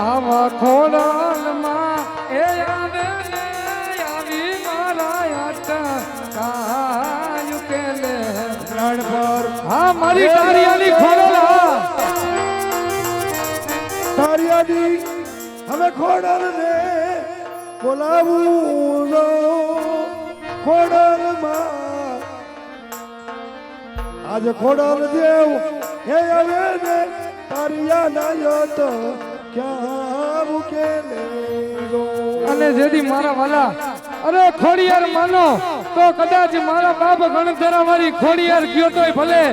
આવા ખોડલમાં એ આવે ને આવી મારા અટકાયું કે લે રણ પર. હા મારી તારિયાની ખોડલ. તારિયાની હવે ખોડલ ને બોલાવું ખોડલમાં આજે ખોડલ દેવ હે આવે ને તારિયા ના યત ક્યાં મૂકેલે જો. અને જેથી મારા વાલા અરે ખોડિયાર માનો તો કદાચ મારા બાપ ગણધરા વાળી ખોડિયાર ગયો તોય ભલે,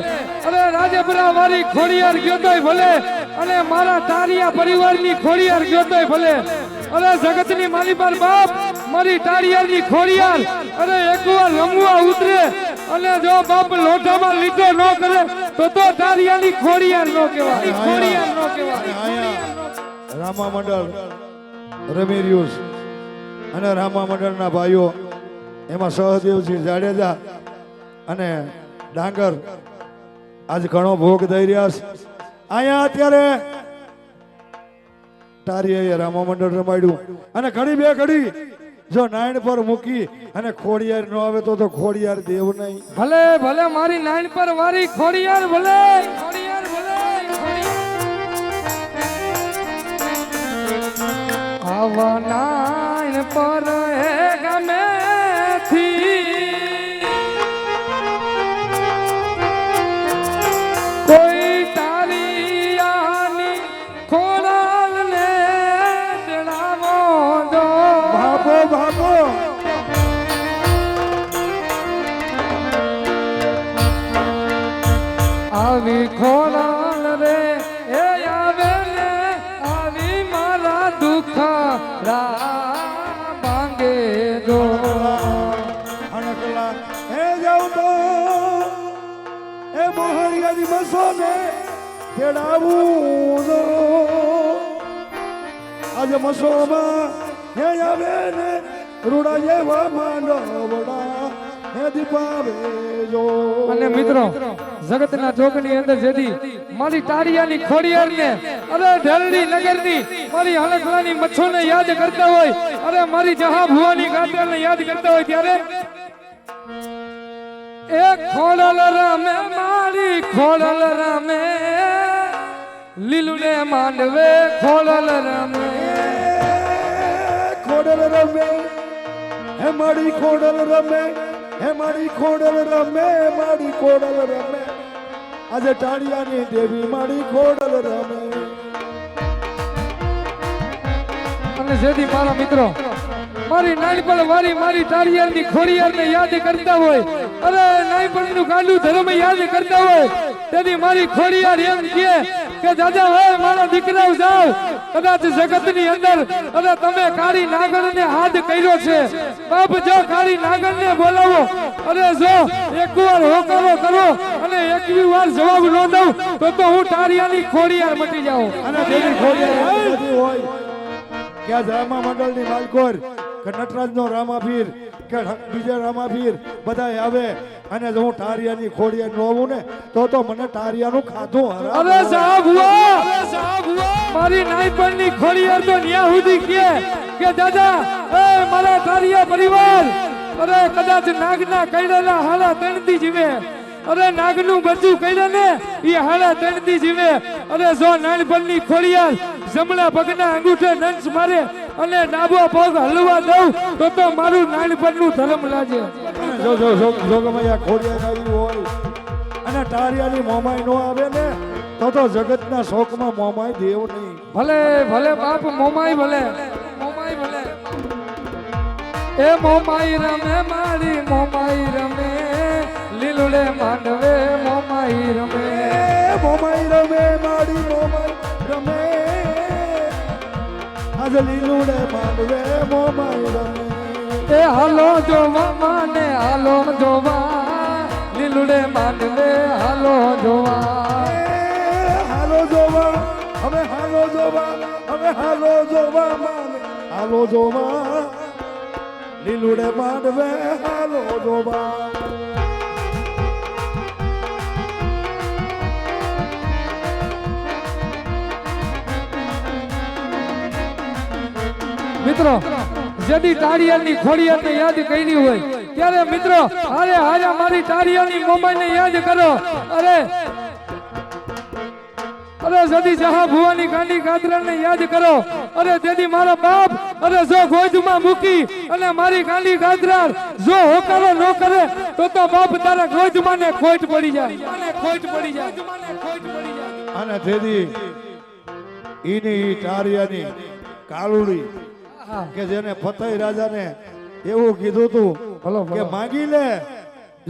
અરે રાજપુરા વાળી ખોડિયાર ગયો તોય ભલે, અને મારા તારિયા પરિવારની ખોડિયાર ગયો તોય ભલે, અરે જગતની માલી પર બાપ મારી તારિયાની ખોડિયાર અરે એકવાર રમવા ઉતરે અને જો બાપ લોટામાં લીધો ન કરે તો તારિયાની ખોડિયાર નો કહેવાય, ખોડિયાર નો કહેવાય. રામા મંડળ રમેરિયુસ અને રામા મંડળના ભાઈઓ એમાં સહદેવસિંહ જાડેજા અને ડાંગર આજ ઘણો ભોગ દઈ રહ્યા છે. અહીંયા અત્યારે તારીએ રામા મંડળ રમાડ્યું અને ઘડી બે ઘડી જો નાયણ પર મૂકી અને ખોડિયાર ન આવે તો ખોડિયાર દેવ નહીં. ભલે ભલે મારી નાયણ પર વારી ખોડિયાર ભલે, ખોડિયાર ભલે. આવા નાયણ પર હે ગમે કોઈ તારિયાની ખોડલ ને જણાવો દો. ભાગો ભાગો આવી ખોડલ રે એ આવે ને આવી મારા દુઃખ ભાંગે દો. અનકલા હે જાઉં તો એ મોહરિયાની બસો ને તેડાવું દો. આજે મસોમાં હે આવે ને રૂડા જેવા માંડવડા હે દીપાવે જો. અને મિત્રો જગતના ચોકની અંદર જેથી મારી તારિયાની ખોડિયાર ને અરે ઢેલડી નગરની મારી હલકલાની મચ્છોને યાદ કરતા હોય, અરે મારી જહા ભુવાની ગાતરને યાદ કરતા હોય ત્યારે એક ખોડલ રમે મારી ખોડલ રમે લીલુને માંડવે ખોડલ રમે. ખોડલ રમે હે મારી ખોડલ રમે હે મારી ખોડલ રમે મારી ખોડલ રમે આજે ટાળિયાની દેવી મારી ખોડલ રમે. અને જેથી મારા મિત્રો મારી નાનપણ વાળી મારી તારિયાની ખોડિયારને યાદ કરતા હોય, અરે નાનપણનું ગાંડું ધર્મ યાદ કરતા હોય તેથી મારી ખોડિયાર એમ કે દાદા હવે મારા દીકરાઓ જાઓ, કદાચ જગતની અંદર અરે તમે કાળી નાગરને હાથ કર્યો છે બાપ, જો કાળી નાગરને બોલાવો અરે જો એકવાર હોકારો કરો અને એકવી વાર જવાબ ન દઉં તો હું તારિયાની ખોડિયાર મટી જાઉં. અને દેવી ખોડિયાર બધી હોય કે આ રામા મંડળની માલકોર કે નટરાજનો રામાપીર કે બીજા રામાપીર બધા આવે અને જો હું ટારિયાની ખોડિયાર ન હોઉં ને તો મને ટારિયાનું ખાધું હરામ. અરે સાહેબ મારી નાનપણની ખોડિયાર તો ન્યા સુધી કે દાદા એ મારા તારિયા પરિવાર અરે કદાચ નાગના કૈડાના હાલા તણતી જીવે, અરે નાગનું બચ્ચું કૈડા ને એ હાલા તણતી જીવે, અરે જો નાનપણની ખોડિયાર જમણા પગના અંગૂઠે નંચ મારે અને ડાબો પગ હલવા દઉં તો મારું નાનપણનું ધર્મ લાગે. જો ગમૈયા ખોડિયાર આવી હોય અને ટારિયાની મોમાઈ નો આવે ને તો જગતના શોકમાં મોમાઈ દેવ નહીં. ભલે ભલે બાપ મોમાઈ ભલે, મોમાઈ ભલે. એ મોમાઈ રમે મારી મોમાઈ રમે લીલુડે માંડવે મોમાઈ રમે. મોમાઈ રમે મારી મોમાઈ રમે આજે લીલુડે માંડવે મોમાઈ રમે. એ હાલો જોવા માને હાલો જોવા લીલુડે માંડવે હાલો જોવા. હાલો જોવા હવે હાલો જોવા હવે હાલો જોવા માને હાલો જોવા લીલુડે માંડવે હાલો જોવા. મિત્રો જેદી ટાળિયાની ખોડિયારને યાદ કરી હોય ત્યારે મિત્રો અરે હારે મારી ટાળિયાની મોમાઈને યાદ કરો. અરે જદી જહા ભુવાની ગાંડી ગાદરાને યાદ કરો. અરે તેદી મારા બાપ અરે જો ગોદમાં મૂકી અને મારી ગાંડી ગાદરા જો હોકારો ન કરે તો બાપ તારા ગોદમાં ને ખોટ પડી જાય. અને તેદી ઈની ટારિયાની કાલુડી કે જેને ફતેહ રાજાને એવું કીધું તું કે માંગી લે,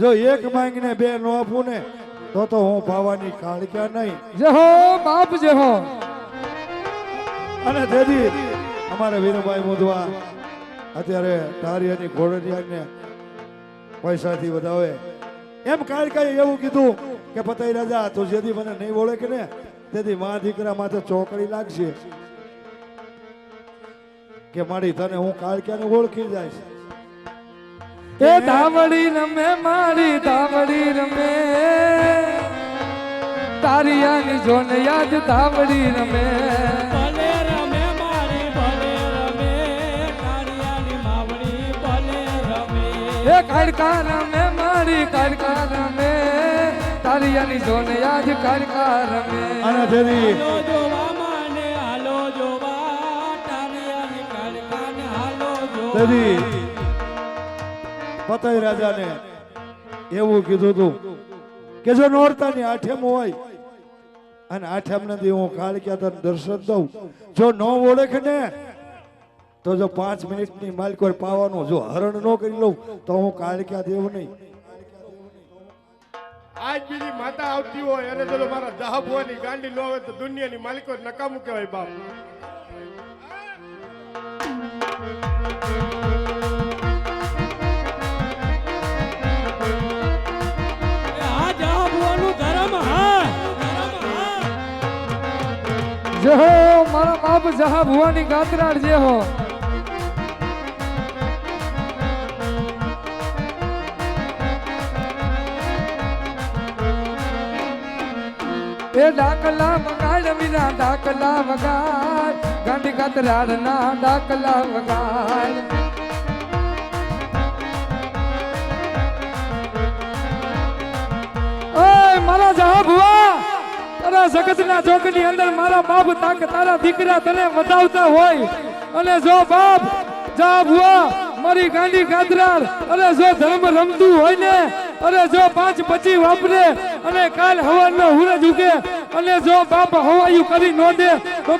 જો એક માંગીને બે નો આપું ને તો હું પાવાની કાળક્યા નહીં. જય હો બાપ જય હો. અને તેદી અમારા વીરભાઈ મુદવા અત્યારે ટારિયાની ઘોડરિયાને પૈસાથી વધાવે એમ કાળકાએ એવું કીધું કે ફતેહ રાજા તું જેથી મને નહીં ઓળખે ને તેથી મા દીકરા માથે ચોકડી લાગશે કે મારી તને હું કાળક્યાને ઓળખી જાય. એ ધાવડી રમે મારી ધાવડી રમે તારિયાની જોને યાદ ધાવડી રમે. ભલે રમે મારી ભલે રમે તારિયાની માવડી ભલે રમે. એ કાળકા રમે મારી કાળકા રમે તારિયાની જોને યાદ કાળકા રમે. અને તેદી હાલો જોવા માને હાલો જોવા તારિયાની કાળકાને હાલો જોવા. તેદી ફતેહ રાજાને એવું કીધું તું કે જો નોરતાની આઠેમ હોય અને આઠેમ નથી હું કાળક્યા તને દર્શન દઉં, જો ન ઓળખ ને તો જો 5 મિનિટની માલકોર પાવાનો જો હરણ ન કરી લઉં તો હું કાળક્યા દેવ નહીં. આજ બીજી માતા આવતી હોય અને જો મારા જહાબુવાની ગાંડી ન હોય તો દુનિયાની માલિકો નકામું કહેવાય બાપ. આ જહાબુવાનું ધર્મ હા જય હો મારા બાપ જહા ભુવાની ગાત્રાળ જય હો. એ ડાકલા વગાડ વીરા ડાકલા વગાડ ગાંડી ગાત્રાળ ના ડાકલા વગાડ. ઓય મારા જહા ભુવા તારા જગતના ચોકની અંદર મારા બાપ તારા દીકરા તને વધાવતા હોય અને જો બાપ જા ભુવા મારી ગાંડી ગાદરાર અરે જો ધર્મ રમતું હોય ને અરે જો 5-25 વાપરે અને કાલ હવારનો હુરજ ઉગે અને જો બાપ હવાયું કરી નો દે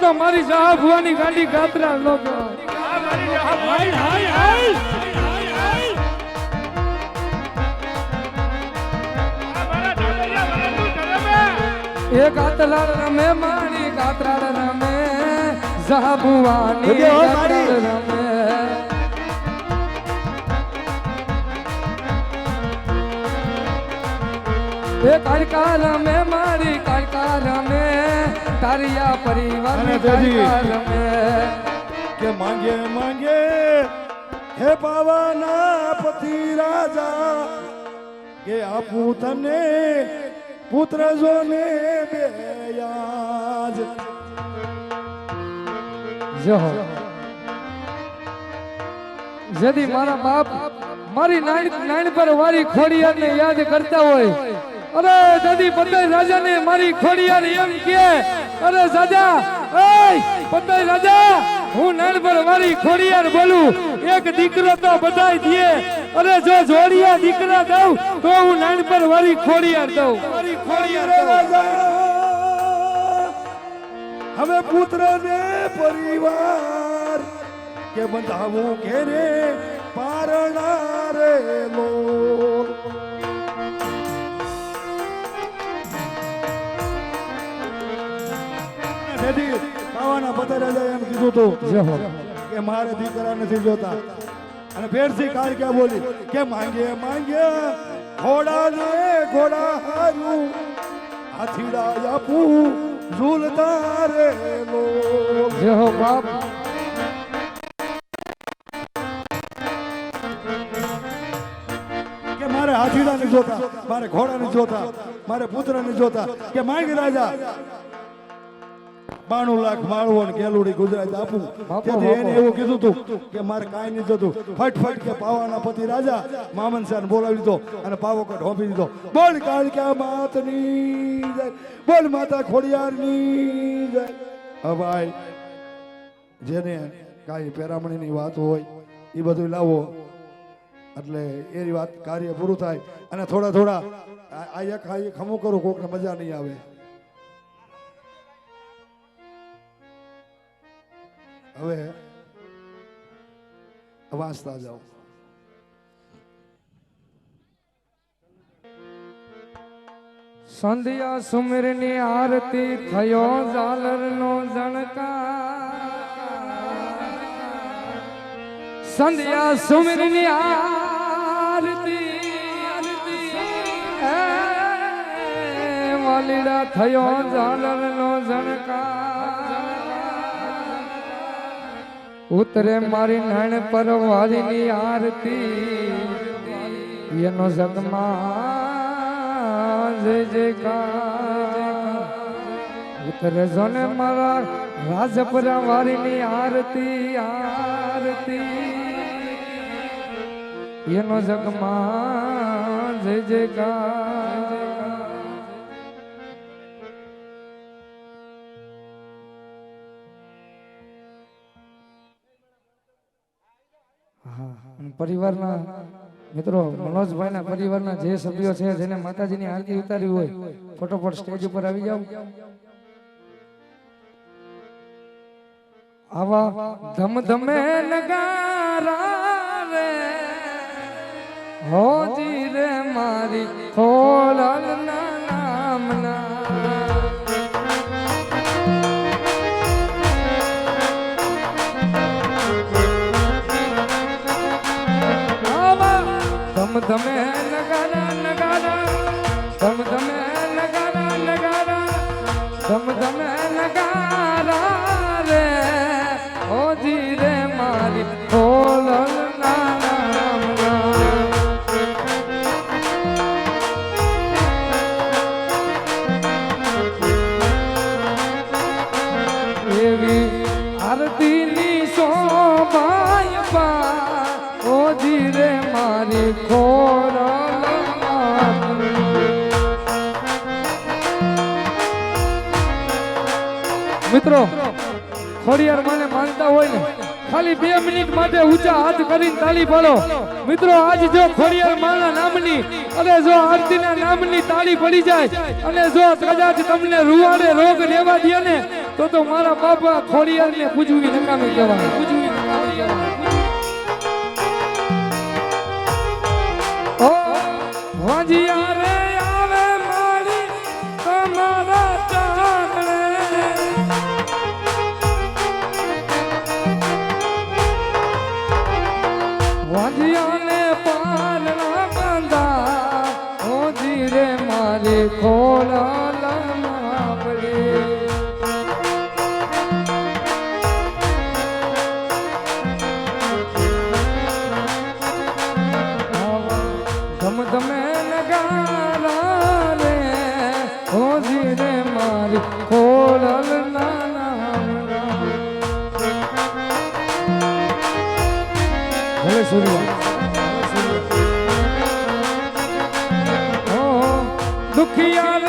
તો મારી જહા ભુવાની ગાંડી ગાદરાર નો કહેવાય. હાય હાય હાય એ ગાતલાલ રમે મારી ગાતરાળ રમે જહા ભુવાની જય હો મારી. ગાતરાળ રમે. એ કાળકા રમે મારી કાળકા રમે તારિયા પરિવાર અને તેદી કાળકા રમે. કે માંગે માંગે હે પાવાના પતિ રાજા કે આપું તને પુત્ર જોને બેયાજ. જય હો. જેદી મારા બાપ મારી નાન પર વારી ખોડિયારને યાદ કરતા હોય અરે દાદી ફતેહ રાજાને મારી ખોડિયાર એમ કે અરે રાજા એય ફતેહ રાજા હું નાન પર વારી ખોડિયાર બોલું એક દીકરો તો બધાય દે અરે જો જોડિયા દીકરા દઉં તો હું નાન પર વારી ખોડિયાર દઉં. મારી ખોડિયાર દઉં. રાજા હવે પુત્ર ને પરિવાર કે બંધાવું ઘેરે પારણા રે લોલ. તેથી પાવાના ફતેહ રાજાએ એમ કીધું હતું જય હો. કે મારે દીકરા નથી જોતા અને ફેરથી કાળક્યા બોલી કે માંગે માંગે ઘોડા ને ઘોડા હારું હાથીડા આપું ઝૂલતા રે લો. જય હો બાપ. કે મારે હાથીડા નથી જોતા, મારે ઘોડા નથી જોતા, મારે પુત્ર નથી જોતા કે માંગ રાજા 92 લાખ માળવો ને ગેલુડી ગુજરાત આપું તેથી એને એવું કીધું હતું કે મારે કાંઈ નહીં થતું ફટફટ કે પાવાના પતિ રાજા મામન શાહ બોલાવી દીધો અને પાવોકટ હોંપી દીધો બોલ કાળકા માતની જય બોલ માતા ખોડિયારની જય હવે ભાઈ જેને કાંઈ પેરામણીની વાત હોય એ બધું લાવો એટલે એ વાત કાર્ય પૂરું થાય અને થોડા થોડા આ એક ખમું કરું કોકને મજા નહીં આવે હવે વાંચતા જાઓ સંધ્યા સુમેરની આરતી થયો ઝાલરનો ઝણકાર સંધ્યા સુમેરની આરતી વાલીડા થયો ઝાલરનો ઝણકાર ઉતરે મારી નણ પર વાલીની આરતી એનો જગમાં જય જયકાર ઉતરે જોને મારા રાજપરા વારીની આરતી એનો જગમાં જય જયકાર પરિવારના મિત્રો મનોજભાઈના પરિવારના જે સભ્યો છે જેને માતાજીની આરતી ઉતારી હોય ફટોફટ સ્ટેજ ઉપર આવી જાવ આવા ધમધમે નગારા રે હોજી રે મારી ખોળલના નામના ધમધમે નગારા નગારા ધમધમે નગારા નગારા ધમધમે નગારા રે ઓજી રે મારી ખોલલના નામના એવી આરતીની શોભાય પા ઓજી રે મારી મિત્રો ખોડિયાર માને માનતા હોય ને ખાલી 2 મિનિટ માટે ઊંચા હાથ કરીને તાળી પાડો મિત્રો આજ જો ખોડિયાર માના નામની અને જો આરતીના નામની તાળી પડી જાય અને જો કદાચ તમને રૂવાડે રોગ લેવા દે ને તો મારા બાપા ખોડિયારને પૂજવી નકામી કહેવાય પૂજવી નકામી કહેવાય ઓ વાંજિયા રે આવે મારી તમારા ચાકડે વાંજિયાને પાલના બાંધા ઓજી રે મારી ખોળલમાં પડી ધમધમે નગારા રે હોજી રે મારી ખોળલના નામના ભલે સૂર્ય દુખિયા